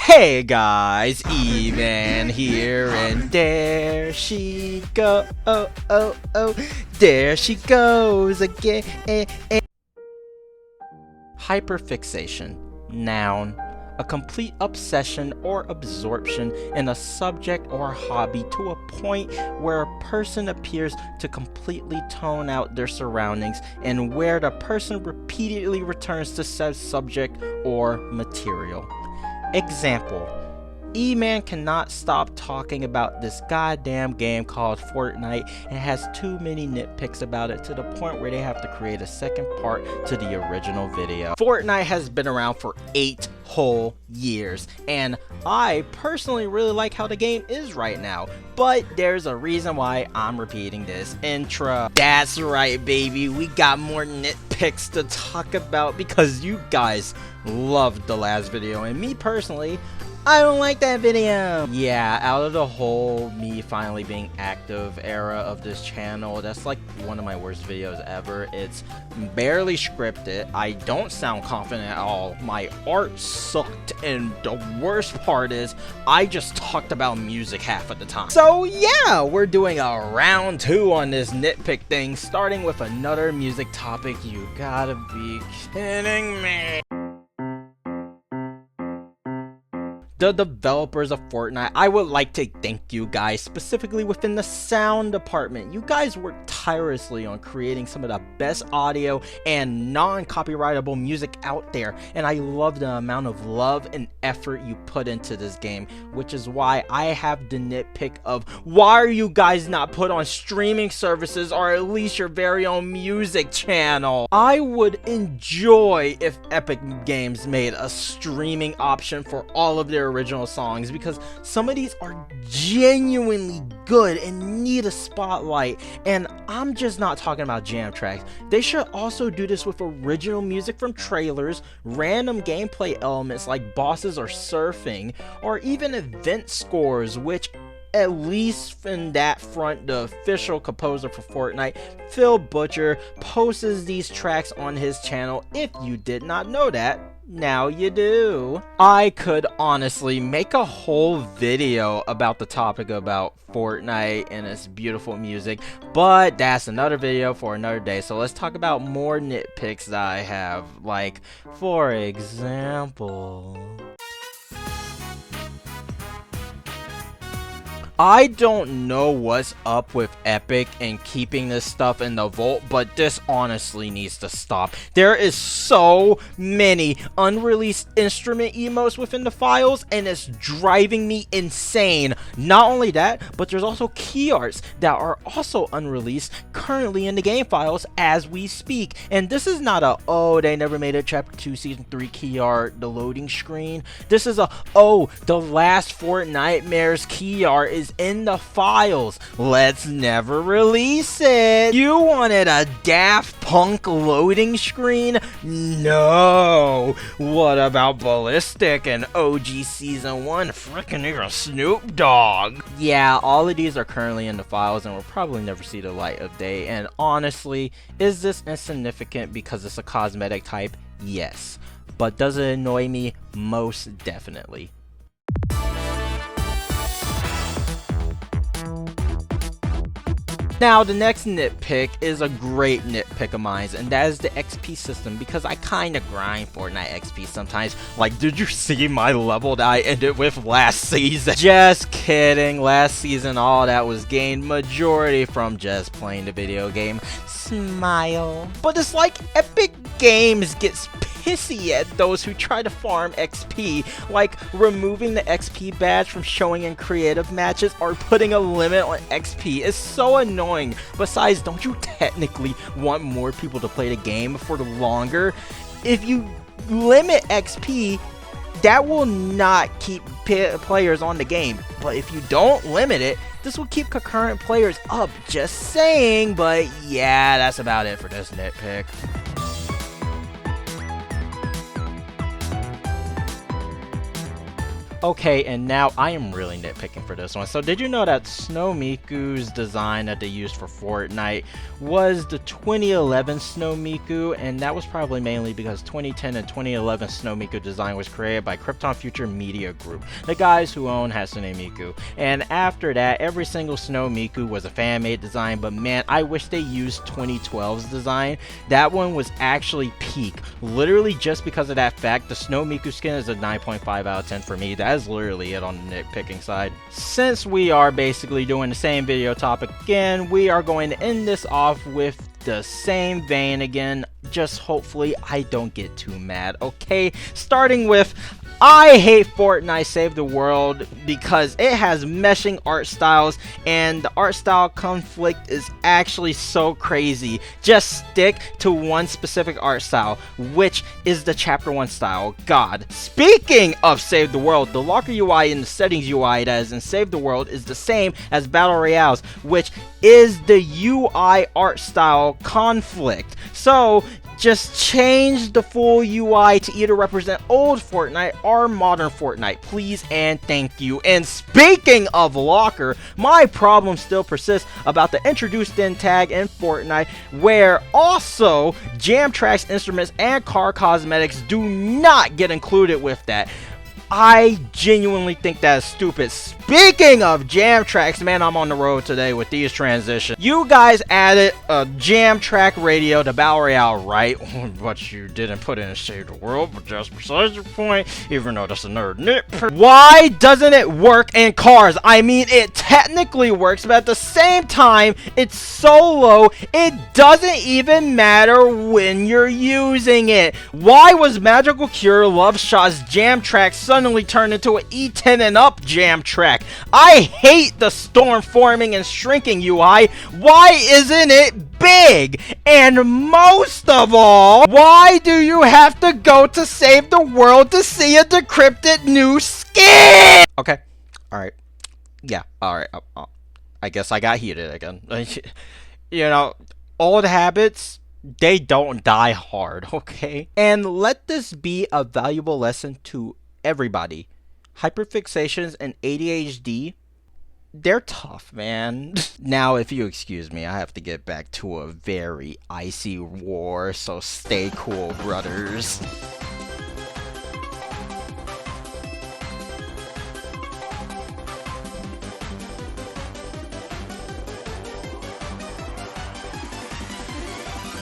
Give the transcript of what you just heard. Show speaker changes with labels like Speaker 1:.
Speaker 1: Hey guys, Eman here, and there she go, there she goes again. Hyperfixation, noun, a complete obsession or absorption in a subject or hobby to a point where a person appears to completely tone out their surroundings and where the person repeatedly returns to said subject or material. Example, E-Man cannot stop talking about this goddamn game called Fortnite and has too many nitpicks about it to the point where they have to create a second part to the original video. Fortnite has been around for 8 whole years, and I personally really like how the game is right now, but there's a reason why I'm repeating this intro. That's right, baby, we got more nitpicks to talk about because you guys loved the last video, and me personally, I don't like that video. Yeah, out of the whole me finally being active era of this channel, that's like one of my worst videos ever. It's barely scripted. I don't sound confident at all. My art sucked, and the worst part is I just talked about music half of the time. So yeah, we're doing a round 2 on this nitpick thing, starting with another music topic. You gotta be kidding me. The developers of Fortnite, I would like to thank you guys, specifically within the sound department. You guys worked tirelessly on creating some of the best audio and non-copyrightable music out there, and I love the amount of love and effort you put into this game, which is why I have the nitpick of, why are you guys not put on streaming services or at least your very own music channel? I would enjoy if Epic Games made a streaming option for all of their original songs, because some of these are genuinely good and need a spotlight, and I'm just not talking about jam tracks. They should also do this with original music from trailers, random gameplay elements like bosses or surfing, or even event scores, which at least in that front, the official composer for Fortnite, Phil Butcher, posts these tracks on his channel. If you did not know that, now you do. I could honestly make a whole video about the topic about Fortnite and its beautiful music, but that's another video for another day. So let's talk about more nitpicks that I have. Like, for example, I don't know what's up with Epic and keeping this stuff in the vault, but this honestly needs to stop. There is so many unreleased instrument emotes within the files, and it's driving me insane. Not only that, but there's also key arts that are also unreleased currently in the game files as we speak. And this is not a, oh, they never made a chapter 2 season 3 key art, the loading screen. This is a, oh, the last Fortnitemares key art is in the files. Let's never release it. You wanted a Daft Punk loading screen? No. What about Ballistic and OG Season 1? Frickin' nigga Snoop Dogg. Yeah, all of these are currently in the files and will probably never see the light of day. And honestly, is this insignificant because it's a cosmetic type? Yes. But does it annoy me? Most definitely. Now, the next nitpick is a great nitpick of mine, and that is the XP system, because I kinda grind Fortnite XP sometimes. Like, did you see my level that I ended with last season? Just kidding, last season all that was gained majority from just playing the video game. Smile. But it's like Epic Games gets pissy at those who try to farm XP, like removing the XP badge from showing in creative matches or putting a limit on XP is so annoying. Besides, don't you technically want more people to play the game for the longer? If you limit XP, that will not keep players on the game, but if you don't limit it, this will keep concurrent players up. Just saying. But yeah, that's about it for this nitpick. Okay, and now I am really nitpicking for this one. So did you know that Snow Miku's design that they used for Fortnite was the 2011 Snow Miku, and that was probably mainly because 2010 and 2011 Snow Miku design was created by Krypton Future Media Group, the guys who own Hatsune Miku. And after that, every single Snow Miku was a fan-made design, but man, I wish they used 2012's design. That one was actually peak. Literally just because of that fact, the Snow Miku skin is a 9.5 out of 10 for me. That is literally it on the nitpicking side. Since we are basically doing the same video topic again, we are going to end this off with the same vein again. Just hopefully I don't get too mad, okay? Starting with, I hate Fortnite Save the World because it has meshing art styles and the art style conflict is actually so crazy. Just stick to one specific art style, which is the Chapter 1 style. God. Speaking of Save the World, the locker UI and the settings UI that is in Save the World is the same as Battle Royales, which is the UI art style conflict. So just change the full UI to either represent old Fortnite or modern Fortnite, please and thank you. And speaking of locker, my problem still persists about the introduced in tag in Fortnite, where also jam tracks, instruments, and car cosmetics do not get included with that. I genuinely think that is stupid. Speaking of jam tracks, man, I'm on the road today with these transitions. You guys added a jam track radio to Battle Royale, right? But you didn't put in Save the World, but just besides the point, even though that's a nerd nitpick. Why doesn't it work in cars? I mean, it technically works, but at the same time, it's so low, it doesn't even matter when you're using it. Why was Magical Cure Love Shot's jam track suddenly turned into an E10 and up jam track? I hate the storm forming and shrinking UI. Why isn't it big? And most of all, why do you have to go to Save the World to see a decrypted new skin? Okay, alright. Yeah, alright. I guess I got heated again. You know, old habits, they don't die hard, okay? And let this be a valuable lesson to everybody. Hyperfixations and ADHD, they're tough, man. Now, if you excuse me, I have to get back to a very icy war, so stay cool, brothers.